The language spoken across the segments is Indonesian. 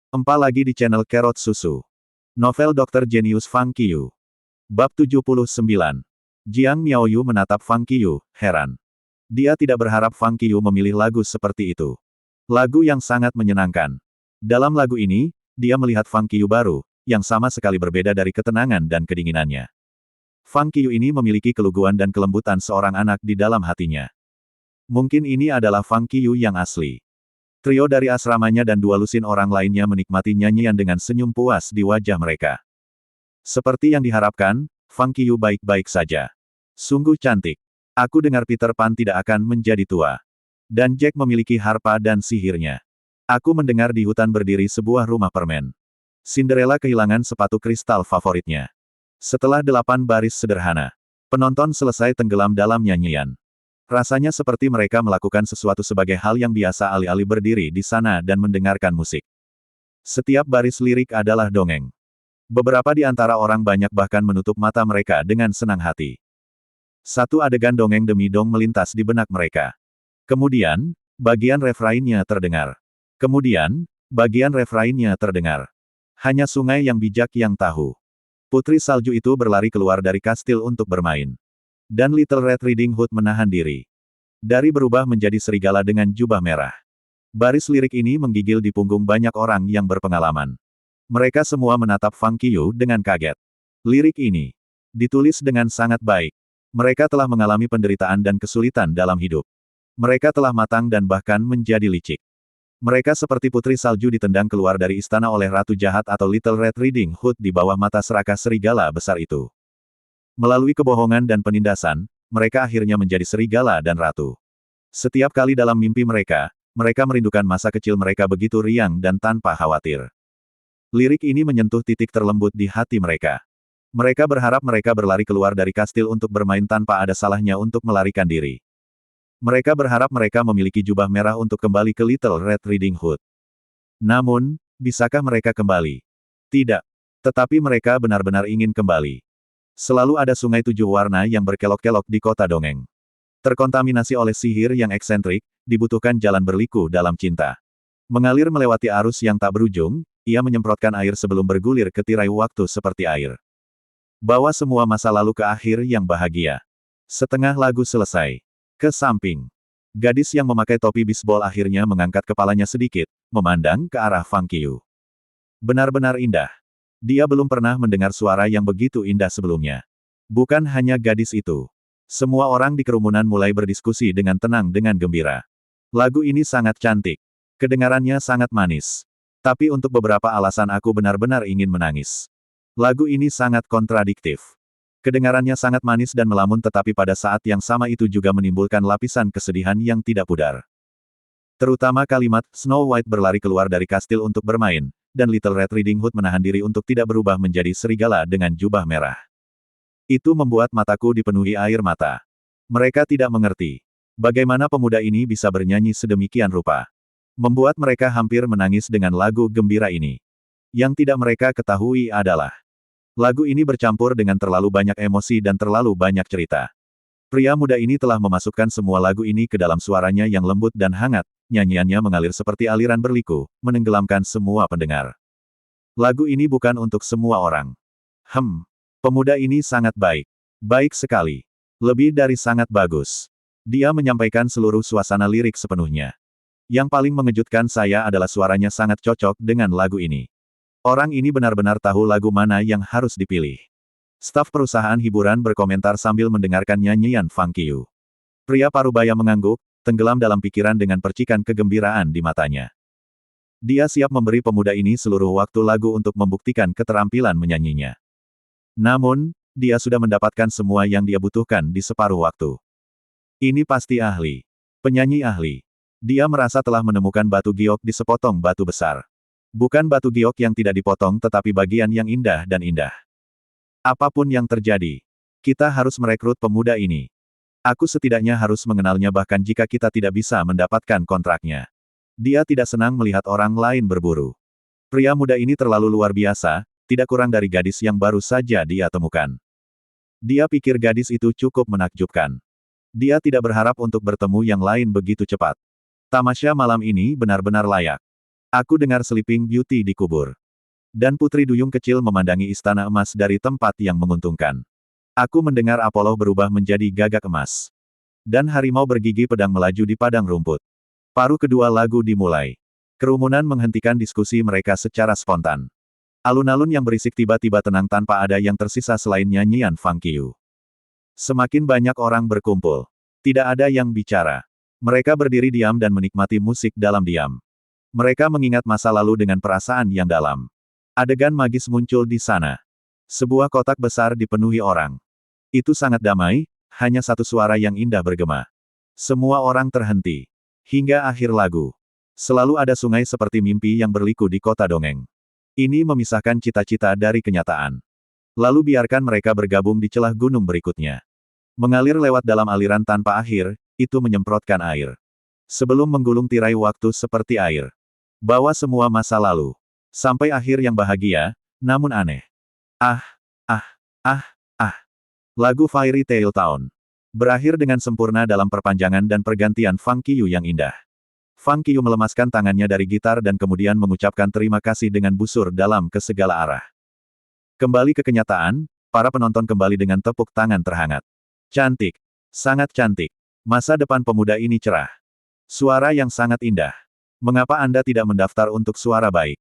Jumpa lagi di channel Kerot Susu. Novel Dr. Genius Fang Qiyu. Bab 79. Jiang Miaoyu menatap Fang Qiyu, heran. Dia tidak berharap Fang Qiyu memilih lagu seperti itu. Lagu yang sangat menyenangkan. Dalam lagu ini, dia melihat Fang Qiyu baru, yang sama sekali berbeda dari ketenangan dan kedinginannya. Fang Qiyu ini memiliki keluguan dan kelembutan seorang anak di dalam hatinya. Mungkin ini adalah Fang Qiyu yang asli. Trio dari asramanya dan dua lusin orang lainnya menikmati nyanyian dengan senyum puas di wajah mereka. Seperti yang diharapkan, Fang Qiyu baik-baik saja. Sungguh cantik. Aku dengar Peter Pan tidak akan menjadi tua. Dan Jack memiliki harpa dan sihirnya. Aku mendengar di hutan berdiri sebuah rumah permen. Cinderella kehilangan sepatu kristal favoritnya. Setelah 8 baris sederhana, penonton selesai tenggelam dalam nyanyian. Rasanya seperti mereka melakukan sesuatu sebagai hal yang biasa alih-alih berdiri di sana dan mendengarkan musik. Setiap baris lirik adalah dongeng. Beberapa di antara orang banyak bahkan menutup mata mereka dengan senang hati. Satu adegan dongeng demi dong melintas di benak mereka. Kemudian, bagian refrainnya terdengar. Kemudian, bagian refrainnya terdengar. Hanya sungai yang bijak yang tahu. Putri salju itu berlari keluar dari kastil untuk bermain. Dan Little Red Riding Hood menahan diri. Dari berubah menjadi serigala dengan jubah merah. Baris lirik ini menggigil di punggung banyak orang yang berpengalaman. Mereka semua menatap Fang Qiyu dengan kaget. Lirik ini ditulis dengan sangat baik. Mereka telah mengalami penderitaan dan kesulitan dalam hidup. Mereka telah matang dan bahkan menjadi licik. Mereka seperti putri salju ditendang keluar dari istana oleh ratu jahat atau Little Red Riding Hood di bawah mata serakah serigala besar itu. Melalui kebohongan dan penindasan, mereka akhirnya menjadi serigala dan ratu. Setiap kali dalam mimpi mereka, mereka merindukan masa kecil mereka begitu riang dan tanpa khawatir. Lirik ini menyentuh titik terlembut di hati mereka. Mereka berharap mereka berlari keluar dari kastil untuk bermain tanpa ada salahnya untuk melarikan diri. Mereka berharap mereka memiliki jubah merah untuk kembali ke Little Red Riding Hood. Namun, bisakah mereka kembali? Tidak. Tetapi mereka benar-benar ingin kembali. Selalu ada sungai 7 warna yang berkelok-kelok di kota dongeng. Terkontaminasi oleh sihir yang eksentrik, dibutuhkan jalan berliku dalam cinta. Mengalir melewati arus yang tak berujung, ia menyemprotkan air sebelum bergulir ke tirai waktu seperti air. Bawa semua masa lalu ke akhir yang bahagia. Setengah lagu selesai. Ke samping. Gadis yang memakai topi bisbol akhirnya mengangkat kepalanya sedikit, memandang ke arah Fang Qiyu. Benar-benar indah. Dia belum pernah mendengar suara yang begitu indah sebelumnya. Bukan hanya gadis itu. Semua orang di kerumunan mulai berdiskusi dengan tenang dengan gembira. Lagu ini sangat cantik. Kedengarannya sangat manis. Tapi untuk beberapa alasan aku benar-benar ingin menangis. Lagu ini sangat kontradiktif. Kedengarannya sangat manis dan melamun tetapi pada saat yang sama itu juga menimbulkan lapisan kesedihan yang tidak pudar. Terutama kalimat, Snow White berlari keluar dari kastil untuk bermain, dan Little Red Riding Hood menahan diri untuk tidak berubah menjadi serigala dengan jubah merah. Itu membuat mataku dipenuhi air mata. Mereka tidak mengerti. Bagaimana pemuda ini bisa bernyanyi sedemikian rupa. Membuat mereka hampir menangis dengan lagu gembira ini. Yang tidak mereka ketahui adalah, lagu ini bercampur dengan terlalu banyak emosi dan terlalu banyak cerita. Pria muda ini telah memasukkan semua lagu ini ke dalam suaranya yang lembut dan hangat, nyanyiannya mengalir seperti aliran berliku, menenggelamkan semua pendengar. Lagu ini bukan untuk semua orang. Pemuda ini sangat baik. Baik sekali. Lebih dari sangat bagus. Dia menyampaikan seluruh suasana lirik sepenuhnya. Yang paling mengejutkan saya adalah suaranya sangat cocok dengan lagu ini. Orang ini benar-benar tahu lagu mana yang harus dipilih. Staf perusahaan hiburan berkomentar sambil mendengarkan nyanyian Fang Qiyu. Pria parubaya mengangguk, tenggelam dalam pikiran dengan percikan kegembiraan di matanya. Dia siap memberi pemuda ini seluruh waktu lagu untuk membuktikan keterampilan menyanyinya. Namun, dia sudah mendapatkan semua yang dia butuhkan di separuh waktu. Ini pasti ahli. Penyanyi ahli. Dia merasa telah menemukan batu giok di sepotong batu besar. Bukan batu giok yang tidak dipotong tetapi bagian yang indah dan indah. Apapun yang terjadi, kita harus merekrut pemuda ini. Aku setidaknya harus mengenalnya bahkan jika kita tidak bisa mendapatkan kontraknya. Dia tidak senang melihat orang lain berburu. Pria muda ini terlalu luar biasa, tidak kurang dari gadis yang baru saja dia temukan. Dia pikir gadis itu cukup menakjubkan. Dia tidak berharap untuk bertemu yang lain begitu cepat. Tamasya malam ini benar-benar layak. Aku dengar Sleeping Beauty dikubur. Dan Putri Duyung kecil memandangi istana emas dari tempat yang menguntungkan. Aku mendengar Apollo berubah menjadi gagak emas. Dan harimau bergigi pedang melaju di padang rumput. Paruh kedua lagu dimulai. Kerumunan menghentikan diskusi mereka secara spontan. Alun-alun yang berisik tiba-tiba tenang tanpa ada yang tersisa selain nyanyian Fang Qiu. Semakin banyak orang berkumpul. Tidak ada yang bicara. Mereka berdiri diam dan menikmati musik dalam diam. Mereka mengingat masa lalu dengan perasaan yang dalam. Adegan magis muncul di sana. Sebuah kotak besar dipenuhi orang. Itu sangat damai, hanya satu suara yang indah bergema. Semua orang terhenti. Hingga akhir lagu. Selalu ada sungai seperti mimpi yang berliku di kota dongeng. Ini memisahkan cita-cita dari kenyataan. Lalu biarkan mereka bergabung di celah gunung berikutnya. Mengalir lewat dalam aliran tanpa akhir, itu menyemprotkan air. Sebelum menggulung tirai waktu seperti air. Bawa semua masa lalu. Sampai akhir yang bahagia, namun aneh. Ah, ah, ah, ah. Lagu Fairy Tail Town. Berakhir dengan sempurna dalam perpanjangan dan pergantian Fang Qiu yang indah. Fang Qiu melemaskan tangannya dari gitar dan kemudian mengucapkan terima kasih dengan busur dalam ke segala arah. Kembali ke kenyataan, para penonton kembali dengan tepuk tangan terhangat. Cantik. Sangat cantik. Masa depan pemuda ini cerah. Suara yang sangat indah. Mengapa Anda tidak mendaftar untuk suara baik?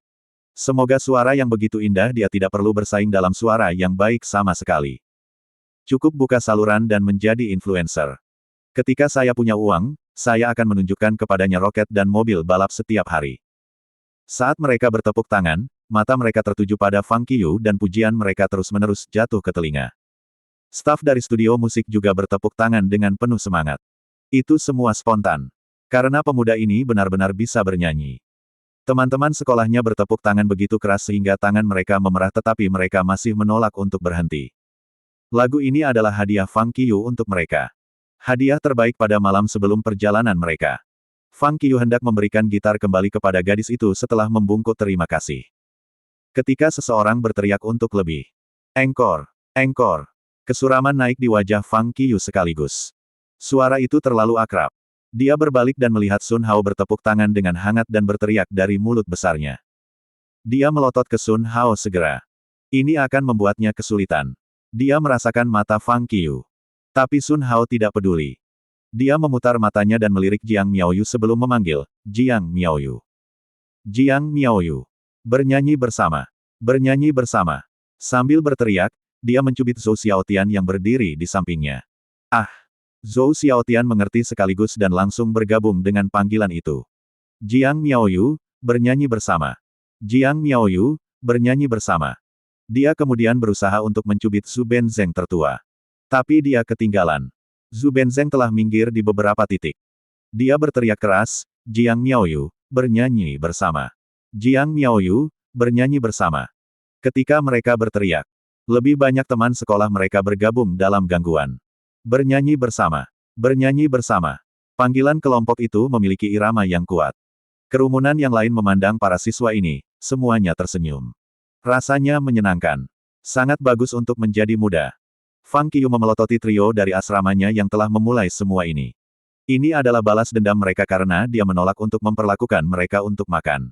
Semoga suara yang begitu indah dia tidak perlu bersaing dalam suara yang baik sama sekali. Cukup buka saluran dan menjadi influencer. Ketika saya punya uang, saya akan menunjukkan kepadanya roket dan mobil balap setiap hari. Saat mereka bertepuk tangan, mata mereka tertuju pada Fang Qiu dan pujian mereka terus-menerus jatuh ke telinga. Staf dari studio musik juga bertepuk tangan dengan penuh semangat. Itu semua spontan. Karena pemuda ini benar-benar bisa bernyanyi. Teman-teman sekolahnya bertepuk tangan begitu keras sehingga tangan mereka memerah tetapi mereka masih menolak untuk berhenti. Lagu ini adalah hadiah Fang Qiu untuk mereka. Hadiah terbaik pada malam sebelum perjalanan mereka. Fang Qiu hendak memberikan gitar kembali kepada gadis itu setelah membungkuk terima kasih. Ketika seseorang berteriak untuk lebih. Engkor, engkor. Kesuraman naik di wajah Fang Qiu sekaligus. Suara itu terlalu akrab. Dia berbalik dan melihat Sun Hao bertepuk tangan dengan hangat dan berteriak dari mulut besarnya. Dia melotot ke Sun Hao segera. Ini akan membuatnya kesulitan. Dia merasakan mata Fang Qiu. Tapi Sun Hao tidak peduli. Dia memutar matanya dan melirik Jiang Miaoyu sebelum memanggil, Jiang Miaoyu. Jiang Miaoyu. Bernyanyi bersama. Bernyanyi bersama. Sambil berteriak, dia mencubit Zhou Xiaotian yang berdiri di sampingnya. Ah! Zhou Xiaotian mengerti sekaligus dan langsung bergabung dengan panggilan itu. Jiang Miaoyu, bernyanyi bersama. Jiang Miaoyu, bernyanyi bersama. Dia kemudian berusaha untuk mencubit Zhu Benzeng tertua. Tapi dia ketinggalan. Zhu Benzeng telah minggir di beberapa titik. Dia berteriak keras, Jiang Miaoyu, bernyanyi bersama. Jiang Miaoyu, bernyanyi bersama. Ketika mereka berteriak, lebih banyak teman sekolah mereka bergabung dalam gangguan. Bernyanyi bersama. Bernyanyi bersama. Panggilan kelompok itu memiliki irama yang kuat. Kerumunan yang lain memandang para siswa ini, semuanya tersenyum. Rasanya menyenangkan. Sangat bagus untuk menjadi muda. Fang Qiu memelototi trio dari asramanya yang telah memulai semua ini. Ini adalah balas dendam mereka karena dia menolak untuk memperlakukan mereka untuk makan.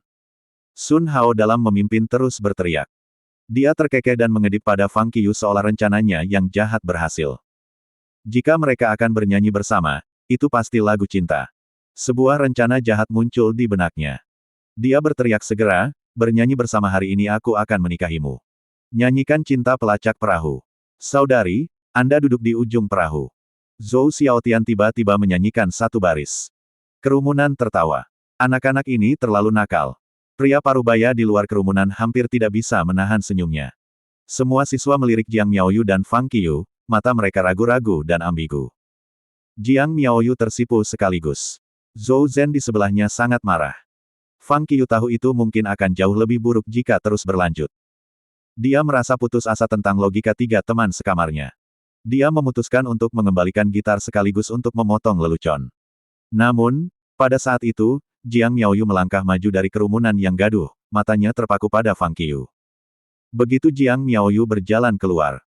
Sun Hao dalam memimpin terus berteriak. Dia terkekeh dan mengedip pada Fang Qiu seolah rencananya yang jahat berhasil. Jika mereka akan bernyanyi bersama, itu pasti lagu cinta. Sebuah rencana jahat muncul di benaknya. Dia berteriak segera, bernyanyi bersama hari ini aku akan menikahimu. Nyanyikan cinta pelacak perahu. Saudari, Anda duduk di ujung perahu. Zhou Xiaotian tiba-tiba menyanyikan satu baris. Kerumunan tertawa. Anak-anak ini terlalu nakal. Pria parubaya di luar kerumunan hampir tidak bisa menahan senyumnya. Semua siswa melirik Jiang Miaoyu dan Fang Qiu. Mata mereka ragu-ragu dan ambigu. Jiang Miaoyu tersipu sekaligus. Zhou Zhen di sebelahnya sangat marah. Fang Qiu tahu itu mungkin akan jauh lebih buruk jika terus berlanjut. Dia merasa putus asa tentang logika tiga teman sekamarnya. Dia memutuskan untuk mengembalikan gitar sekaligus untuk memotong lelucon. Namun, pada saat itu, Jiang Miaoyu melangkah maju dari kerumunan yang gaduh, matanya terpaku pada Fang Qiu. Begitu Jiang Miaoyu berjalan keluar,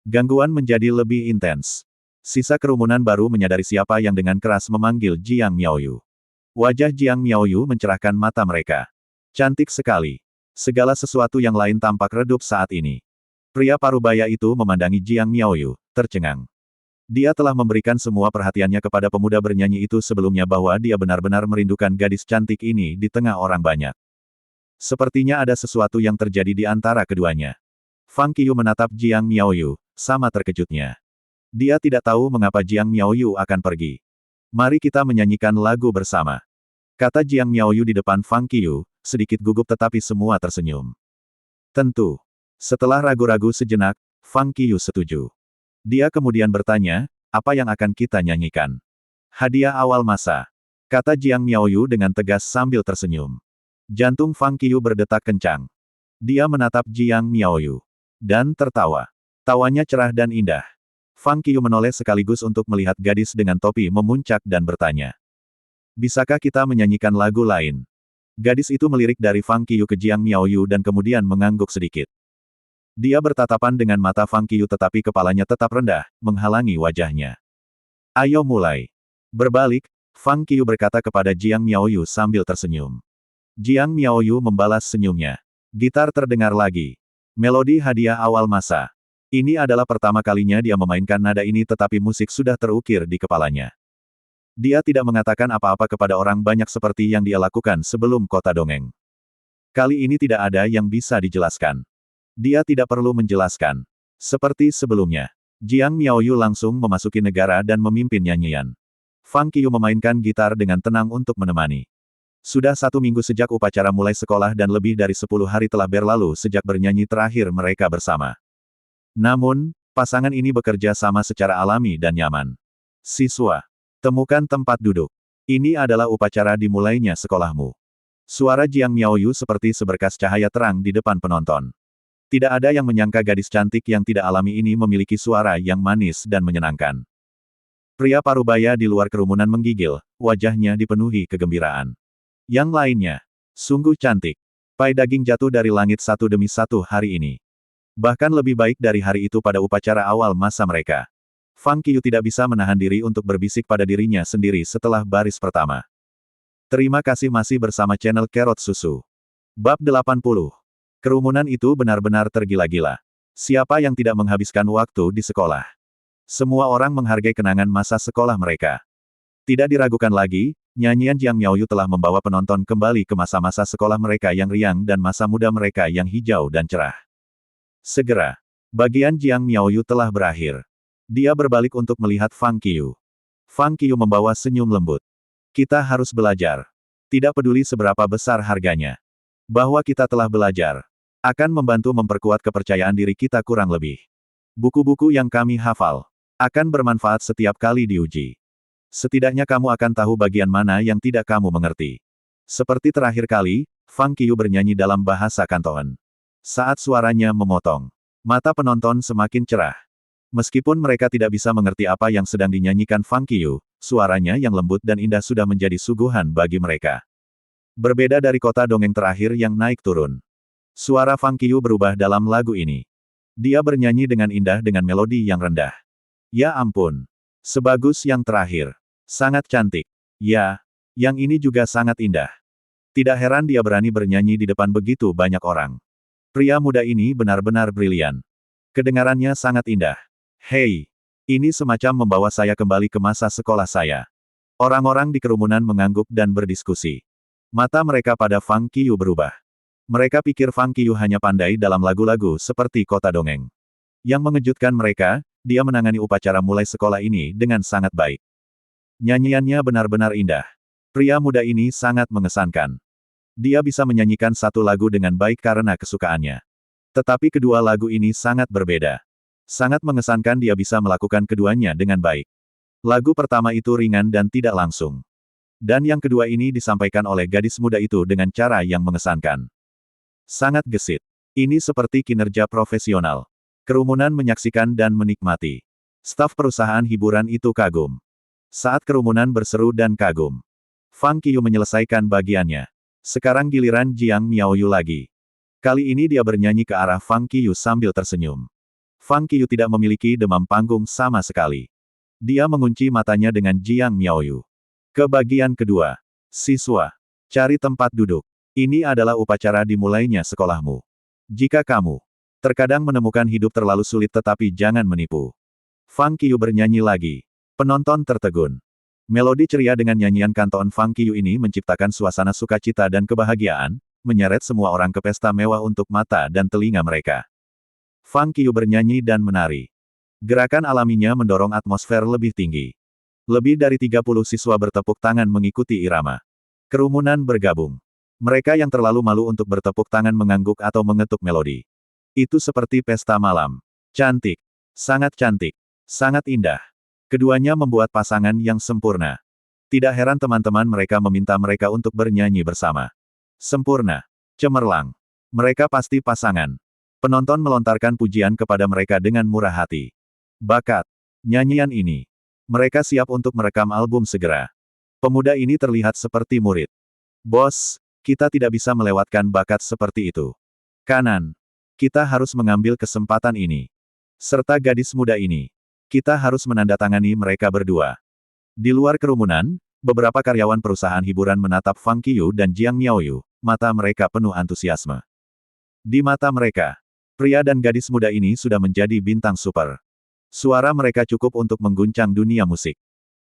gangguan menjadi lebih intens. Sisa kerumunan baru menyadari siapa yang dengan keras memanggil Jiang Miaoyu. Wajah Jiang Miaoyu mencerahkan mata mereka. Cantik sekali. Segala sesuatu yang lain tampak redup saat ini. Pria parubaya itu memandangi Jiang Miaoyu, tercengang. Dia telah memberikan semua perhatiannya kepada pemuda bernyanyi itu sebelumnya bahwa dia benar-benar merindukan gadis cantik ini di tengah orang banyak. Sepertinya ada sesuatu yang terjadi di antara keduanya. Fang Qiyu menatap Jiang Miaoyu, sama terkejutnya. Dia tidak tahu mengapa Jiang Miaoyu akan pergi. Mari kita menyanyikan lagu bersama. Kata Jiang Miaoyu di depan Fang Qiyu, sedikit gugup tetapi semua tersenyum. Tentu. Setelah ragu-ragu sejenak, Fang Qiyu setuju. Dia kemudian bertanya, apa yang akan kita nyanyikan? Hadiah awal masa. Kata Jiang Miaoyu dengan tegas sambil tersenyum. Jantung Fang Qiyu berdetak kencang. Dia menatap Jiang Miaoyu. Dan tertawa. Tawanya cerah dan indah. Fang Qiyu menoleh sekaligus untuk melihat gadis dengan topi memuncak dan bertanya. Bisakah kita menyanyikan lagu lain? Gadis itu melirik dari Fang Qiyu ke Jiang Miaoyu dan kemudian mengangguk sedikit. Dia bertatapan dengan mata Fang Qiyu tetapi kepalanya tetap rendah, menghalangi wajahnya. Ayo mulai. Berbalik, Fang Qiyu berkata kepada Jiang Miaoyu sambil tersenyum. Jiang Miaoyu membalas senyumnya. Gitar terdengar lagi. Melodi hadiah awal masa. Ini adalah pertama kalinya dia memainkan nada ini tetapi musik sudah terukir di kepalanya. Dia tidak mengatakan apa-apa kepada orang banyak seperti yang dia lakukan sebelum kota dongeng. Kali ini tidak ada yang bisa dijelaskan. Dia tidak perlu menjelaskan. Seperti sebelumnya, Jiang Miaoyu langsung memasuki negara dan memimpin nyanyian. Fang Qiyu memainkan gitar dengan tenang untuk menemani. Sudah 1 minggu sejak upacara mulai sekolah dan lebih dari 10 hari telah berlalu sejak bernyanyi terakhir mereka bersama. Namun, pasangan ini bekerja sama secara alami dan nyaman. Siswa, temukan tempat duduk. Ini adalah upacara dimulainya sekolahmu. Suara Jiang Miaoyu seperti seberkas cahaya terang di depan penonton. Tidak ada yang menyangka gadis cantik yang tidak alami ini memiliki suara yang manis dan menyenangkan. Pria parubaya di luar kerumunan menggigil, wajahnya dipenuhi kegembiraan. Yang lainnya, sungguh cantik. Pai daging jatuh dari langit satu demi satu hari ini. Bahkan lebih baik dari hari itu pada upacara awal masa mereka. Fang Qiyu tidak bisa menahan diri untuk berbisik pada dirinya sendiri setelah baris pertama. Terima kasih masih bersama channel Carrot Susu. Bab 80. Kerumunan itu benar-benar tergila-gila. Siapa yang tidak menghabiskan waktu di sekolah? Semua orang menghargai kenangan masa sekolah mereka. Tidak diragukan lagi, nyanyian Jiang Miaoyu telah membawa penonton kembali ke masa-masa sekolah mereka yang riang dan masa muda mereka yang hijau dan cerah. Segera, bagian Jiang Miaoyu telah berakhir. Dia berbalik untuk melihat Fang Qiyu. Fang Qiyu membawa senyum lembut. Kita harus belajar. Tidak peduli seberapa besar harganya. Bahwa kita telah belajar. Akan membantu memperkuat kepercayaan diri kita kurang lebih. Buku-buku yang kami hafal. Akan bermanfaat setiap kali diuji. Setidaknya kamu akan tahu bagian mana yang tidak kamu mengerti. Seperti terakhir kali, Fang Qiyu bernyanyi dalam bahasa Kanton. Saat suaranya memotong, mata penonton semakin cerah. Meskipun mereka tidak bisa mengerti apa yang sedang dinyanyikan Fang Qiyu, suaranya yang lembut dan indah sudah menjadi suguhan bagi mereka. Berbeda dari kota dongeng terakhir yang naik turun. Suara Fang Qiyu berubah dalam lagu ini. Dia bernyanyi dengan indah dengan melodi yang rendah. Ya ampun. Sebagus yang terakhir. Sangat cantik. Ya, yang ini juga sangat indah. Tidak heran dia berani bernyanyi di depan begitu banyak orang. Pria muda ini benar-benar brilian. Kedengarannya sangat indah. Hei, ini semacam membawa saya kembali ke masa sekolah saya. Orang-orang di kerumunan mengangguk dan berdiskusi. Mata mereka pada Fang Qiyu berubah. Mereka pikir Fang Qiyu hanya pandai dalam lagu-lagu seperti kota dongeng. Yang mengejutkan mereka, dia menangani upacara mulai sekolah ini dengan sangat baik. Nyanyiannya benar-benar indah. Pria muda ini sangat mengesankan. Dia bisa menyanyikan satu lagu dengan baik karena kesukaannya. Tetapi kedua lagu ini sangat berbeda. Sangat mengesankan dia bisa melakukan keduanya dengan baik. Lagu pertama itu ringan dan tidak langsung. Dan yang kedua ini disampaikan oleh gadis muda itu dengan cara yang mengesankan. Sangat gesit. Ini seperti kinerja profesional. Kerumunan menyaksikan dan menikmati. Staf perusahaan hiburan itu kagum. Saat kerumunan berseru dan kagum, Fang Qiyu menyelesaikan bagiannya. Sekarang giliran Jiang Miaoyu lagi. Kali ini dia bernyanyi ke arah Fang Qiyu sambil tersenyum. Fang Qiyu tidak memiliki demam panggung sama sekali. Dia mengunci matanya dengan Jiang Miaoyu. Ke bagian kedua. Siswa, cari tempat duduk. Ini adalah upacara dimulainya sekolahmu. Jika kamu terkadang menemukan hidup terlalu sulit tetapi jangan menipu. Fang Qiu bernyanyi lagi. Penonton tertegun. Melodi ceria dengan nyanyian kanton Fang Qiu ini menciptakan suasana sukacita dan kebahagiaan, menyeret semua orang ke pesta mewah untuk mata dan telinga mereka. Fang Qiu bernyanyi dan menari. Gerakan alaminya mendorong atmosfer lebih tinggi. Lebih dari 30 siswa bertepuk tangan mengikuti irama. Kerumunan bergabung. Mereka yang terlalu malu untuk bertepuk tangan mengangguk atau mengetuk melodi. Itu seperti pesta malam. Cantik. Sangat indah. Keduanya membuat pasangan yang sempurna. Tidak heran teman-teman mereka meminta mereka untuk bernyanyi bersama. Sempurna. Cemerlang. Mereka pasti pasangan. Penonton melontarkan pujian kepada mereka dengan murah hati. Bakat. Nyanyian ini. Mereka siap untuk merekam album segera. Pemuda ini terlihat seperti murid. Bos, kita tidak bisa melewatkan bakat seperti itu. Kanan. Kita harus mengambil kesempatan ini. Serta gadis muda ini. Kita harus menandatangani mereka berdua. Di luar kerumunan, beberapa karyawan perusahaan hiburan menatap Fang Qiu dan Jiang Miaoyu, mata mereka penuh antusiasme. Di mata mereka, pria dan gadis muda ini sudah menjadi bintang super. Suara mereka cukup untuk mengguncang dunia musik.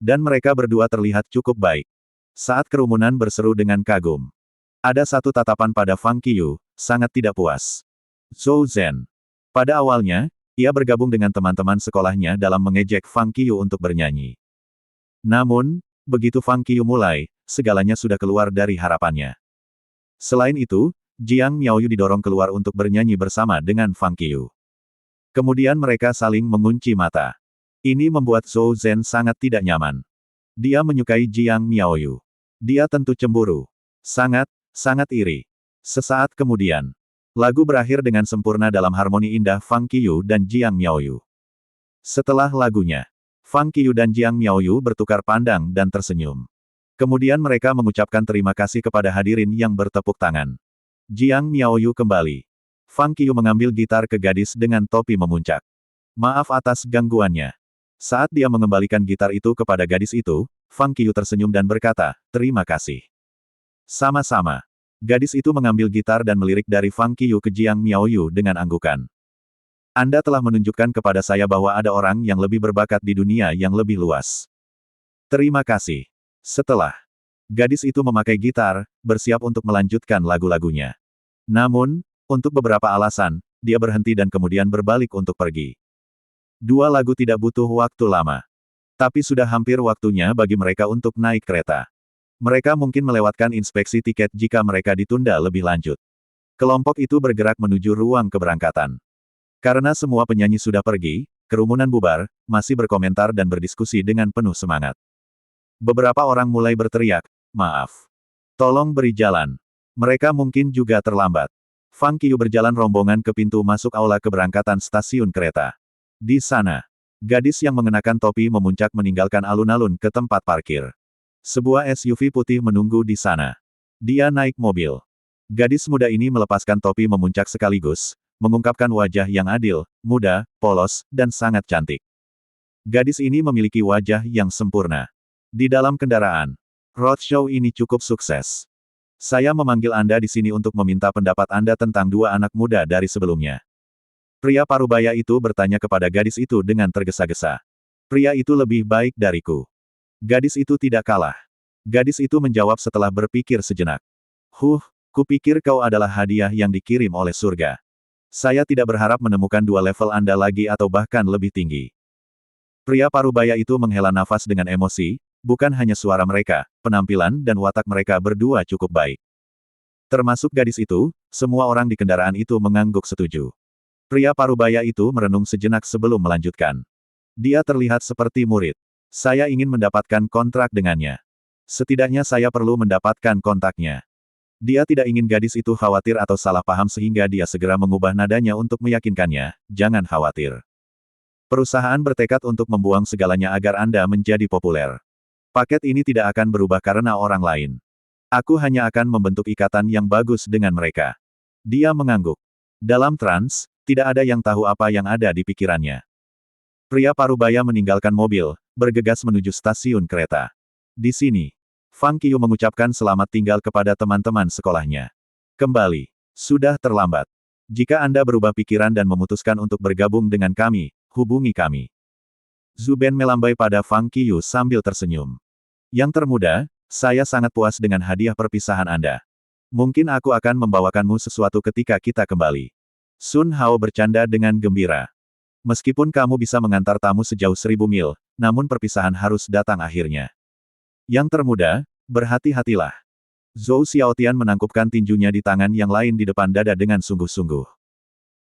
Dan mereka berdua terlihat cukup baik. Saat kerumunan berseru dengan kagum. Ada satu tatapan pada Fang Qiu, sangat tidak puas. Zhou Zhen. Pada awalnya, ia bergabung dengan teman-teman sekolahnya dalam mengejek Fang Qiu untuk bernyanyi. Namun, begitu Fang Qiu mulai, segalanya sudah keluar dari harapannya. Selain itu, Jiang Miaoyu didorong keluar untuk bernyanyi bersama dengan Fang Qiu. Kemudian mereka saling mengunci mata. Ini membuat Zhou Zhen sangat tidak nyaman. Dia menyukai Jiang Miaoyu. Dia tentu cemburu. Sangat iri. Sesaat kemudian, lagu berakhir dengan sempurna dalam harmoni indah Fang Qiu dan Jiang Miaoyu. Setelah lagunya, Fang Qiu dan Jiang Miaoyu bertukar pandang dan tersenyum. Kemudian mereka mengucapkan terima kasih kepada hadirin yang bertepuk tangan. Jiang Miaoyu kembali. Fang Qiu mengambil gitar ke gadis dengan topi memuncak. Maaf atas gangguannya. Saat dia mengembalikan gitar itu kepada gadis itu, Fang Qiu tersenyum dan berkata, terima kasih. Sama-sama. Gadis itu mengambil gitar dan melirik dari Fang Qiu ke Jiang Miaoyu dengan anggukan. Anda telah menunjukkan kepada saya bahwa ada orang yang lebih berbakat di dunia yang lebih luas. Terima kasih. Setelah gadis itu memakai gitar, bersiap untuk melanjutkan lagu-lagunya. Namun, untuk beberapa alasan, dia berhenti dan kemudian berbalik untuk pergi. Dua lagu tidak butuh waktu lama. Tapi sudah hampir waktunya bagi mereka untuk naik kereta. Mereka mungkin melewatkan inspeksi tiket jika mereka ditunda lebih lanjut. Kelompok itu bergerak menuju ruang keberangkatan. Karena semua penyanyi sudah pergi, kerumunan bubar, masih berkomentar dan berdiskusi dengan penuh semangat. Beberapa orang mulai berteriak, maaf. Tolong beri jalan. Mereka mungkin juga terlambat. Fang Qiu berjalan rombongan ke pintu masuk aula keberangkatan stasiun kereta. Di sana, gadis yang mengenakan topi memuncak meninggalkan alun-alun ke tempat parkir. Sebuah SUV putih menunggu di sana. Dia naik mobil. Gadis muda ini melepaskan topi memuncak sekaligus, mengungkapkan wajah yang adil, muda, polos, dan sangat cantik. Gadis ini memiliki wajah yang sempurna. Di dalam kendaraan, roadshow ini cukup sukses. Saya memanggil Anda di sini untuk meminta pendapat Anda tentang dua anak muda dari sebelumnya. Pria parubaya itu bertanya kepada gadis itu dengan tergesa-gesa. Pria itu lebih baik dariku. Gadis itu tidak kalah. Gadis itu menjawab setelah berpikir sejenak. Kupikir kau adalah hadiah yang dikirim oleh surga. Saya tidak berharap menemukan dua level Anda lagi atau bahkan lebih tinggi. Pria parubaya itu menghela nafas dengan emosi, bukan hanya suara mereka, penampilan dan watak mereka berdua cukup baik. Termasuk gadis itu, semua orang di kendaraan itu mengangguk setuju. Pria parubaya itu merenung sejenak sebelum melanjutkan. Dia terlihat seperti murid. Saya ingin mendapatkan kontrak dengannya. Setidaknya saya perlu mendapatkan kontaknya. Dia tidak ingin gadis itu khawatir atau salah paham sehingga dia segera mengubah nadanya untuk meyakinkannya, jangan khawatir. Perusahaan bertekad untuk membuang segalanya agar Anda menjadi populer. Paket ini tidak akan berubah karena orang lain. Aku hanya akan membentuk ikatan yang bagus dengan mereka. Dia mengangguk. Dalam trans, tidak ada yang tahu apa yang ada di pikirannya. Pria parubaya meninggalkan mobil, bergegas menuju stasiun kereta. Di sini, Fang Qiu mengucapkan selamat tinggal kepada teman-teman sekolahnya. Kembali. Sudah terlambat. Jika Anda berubah pikiran dan memutuskan untuk bergabung dengan kami, hubungi kami. Zhu Ben melambai pada Fang Qiu sambil tersenyum. Yang termuda, saya sangat puas dengan hadiah perpisahan Anda. Mungkin aku akan membawakanmu sesuatu ketika kita kembali. Sun Hao bercanda dengan gembira. Meskipun kamu bisa mengantar tamu sejauh 1000 mil, namun perpisahan harus datang akhirnya. Yang termuda, berhati-hatilah. Zhou Xiaotian menangkupkan tinjunya di tangan yang lain di depan dada dengan sungguh-sungguh.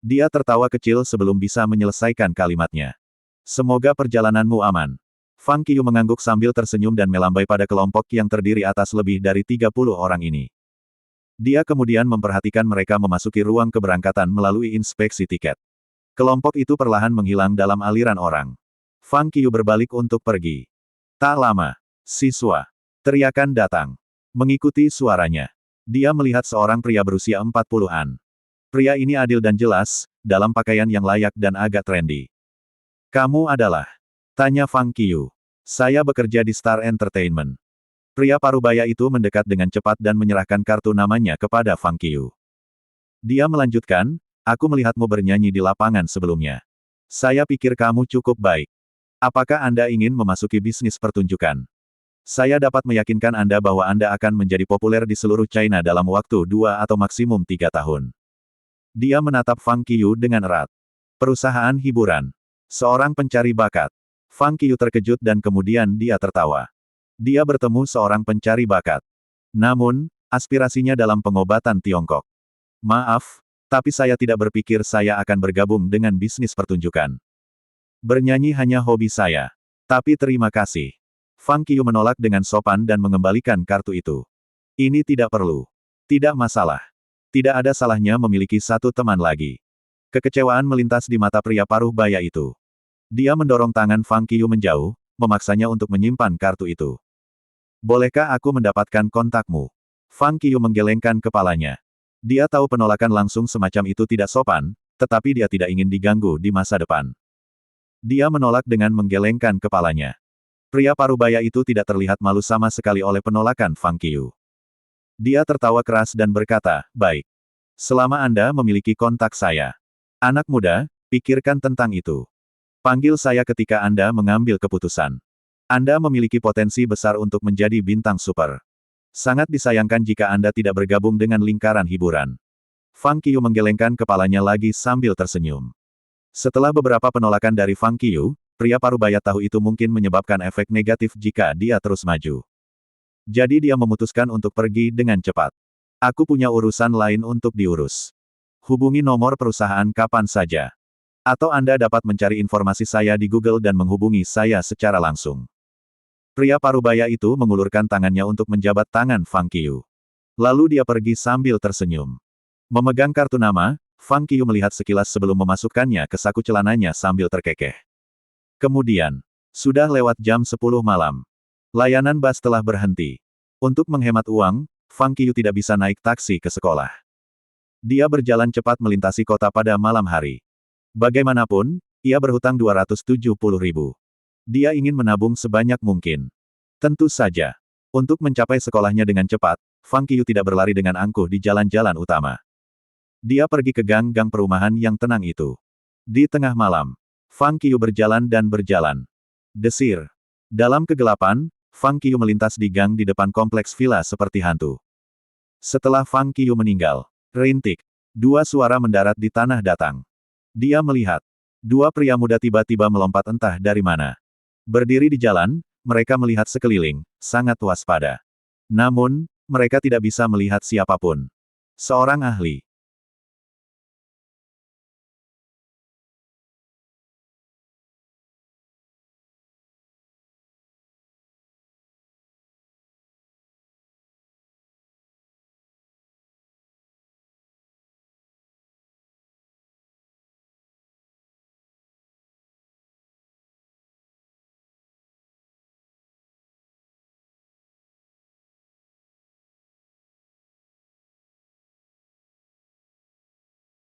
Dia tertawa kecil sebelum bisa menyelesaikan kalimatnya. Semoga perjalananmu aman. Fang Qiu mengangguk sambil tersenyum dan melambai pada kelompok yang terdiri atas lebih dari 30 orang ini. Dia kemudian memperhatikan mereka memasuki ruang keberangkatan melalui inspeksi tiket. Kelompok itu perlahan menghilang dalam aliran orang. Fang Qiu berbalik untuk pergi. Tak lama, siswa. Teriakan datang. Mengikuti suaranya. Dia melihat seorang pria berusia 40-an. Pria ini adil dan jelas, dalam pakaian yang layak dan agak trendy. Kamu adalah? Tanya Fang Qiu. Saya bekerja di Star Entertainment. Pria parubaya itu mendekat dengan cepat dan menyerahkan kartu namanya kepada Fang Qiu. Dia melanjutkan, aku melihatmu bernyanyi di lapangan sebelumnya. Saya pikir kamu cukup baik. Apakah Anda ingin memasuki bisnis pertunjukan? Saya dapat meyakinkan Anda bahwa Anda akan menjadi populer di seluruh China dalam waktu 2 atau maksimum 3 tahun. Dia menatap Fang Qiu dengan erat. Perusahaan hiburan. Seorang pencari bakat. Fang Qiu terkejut dan kemudian dia tertawa. Dia bertemu seorang pencari bakat. Namun, aspirasinya dalam pengobatan Tiongkok. Maaf, tapi saya tidak berpikir saya akan bergabung dengan bisnis pertunjukan. Bernyanyi hanya hobi saya. Tapi terima kasih. Fang Qiu menolak dengan sopan dan mengembalikan kartu itu. Ini tidak perlu. Tidak masalah. Tidak ada salahnya memiliki satu teman lagi. Kekecewaan melintas di mata pria paruh baya itu. Dia mendorong tangan Fang Qiu menjauh, memaksanya untuk menyimpan kartu itu. Bolehkah aku mendapatkan kontakmu? Fang Qiu menggelengkan kepalanya. Dia tahu penolakan langsung semacam itu tidak sopan, tetapi dia tidak ingin diganggu di masa depan. Dia menolak dengan menggelengkan kepalanya. Pria parubaya itu tidak terlihat malu sama sekali oleh penolakan Fang Qiu. Dia tertawa keras dan berkata, baik. Selama Anda memiliki kontak saya. Anak muda, pikirkan tentang itu. Panggil saya ketika Anda mengambil keputusan. Anda memiliki potensi besar untuk menjadi bintang super. Sangat disayangkan jika Anda tidak bergabung dengan lingkaran hiburan. Fang Qiu menggelengkan kepalanya lagi sambil tersenyum. Setelah beberapa penolakan dari Fang Qiu, pria parubaya tahu itu mungkin menyebabkan efek negatif jika dia terus maju. Jadi dia memutuskan untuk pergi dengan cepat. Aku punya urusan lain untuk diurus. Hubungi nomor perusahaan kapan saja. Atau Anda dapat mencari informasi saya di Google dan menghubungi saya secara langsung. Pria parubaya itu mengulurkan tangannya untuk menjabat tangan Fang Qiu. Lalu dia pergi sambil tersenyum. Memegang kartu nama, Fang Qiu melihat sekilas sebelum memasukkannya ke saku celananya sambil terkekeh. Kemudian, sudah lewat jam 10 malam. Layanan bus telah berhenti. Untuk menghemat uang, Fang Qiu tidak bisa naik taksi ke sekolah. Dia berjalan cepat melintasi kota pada malam hari. Bagaimanapun, ia berhutang 270.000. Dia ingin menabung sebanyak mungkin. Tentu saja. Untuk mencapai sekolahnya dengan cepat, Fang Qiu tidak berlari dengan angkuh di jalan-jalan utama. Dia pergi ke gang-gang perumahan yang tenang itu. Di tengah malam, Fang Qiu berjalan dan berjalan. Desir. Dalam kegelapan, Fang Qiu melintas di gang di depan kompleks villa seperti hantu. Setelah Fang Qiu meninggal, rintik. Dua suara mendarat di tanah datang. Dia melihat. Dua pria muda tiba-tiba melompat entah dari mana. Berdiri di jalan, mereka melihat sekeliling, sangat waspada. Namun, mereka tidak bisa melihat siapapun. Seorang ahli.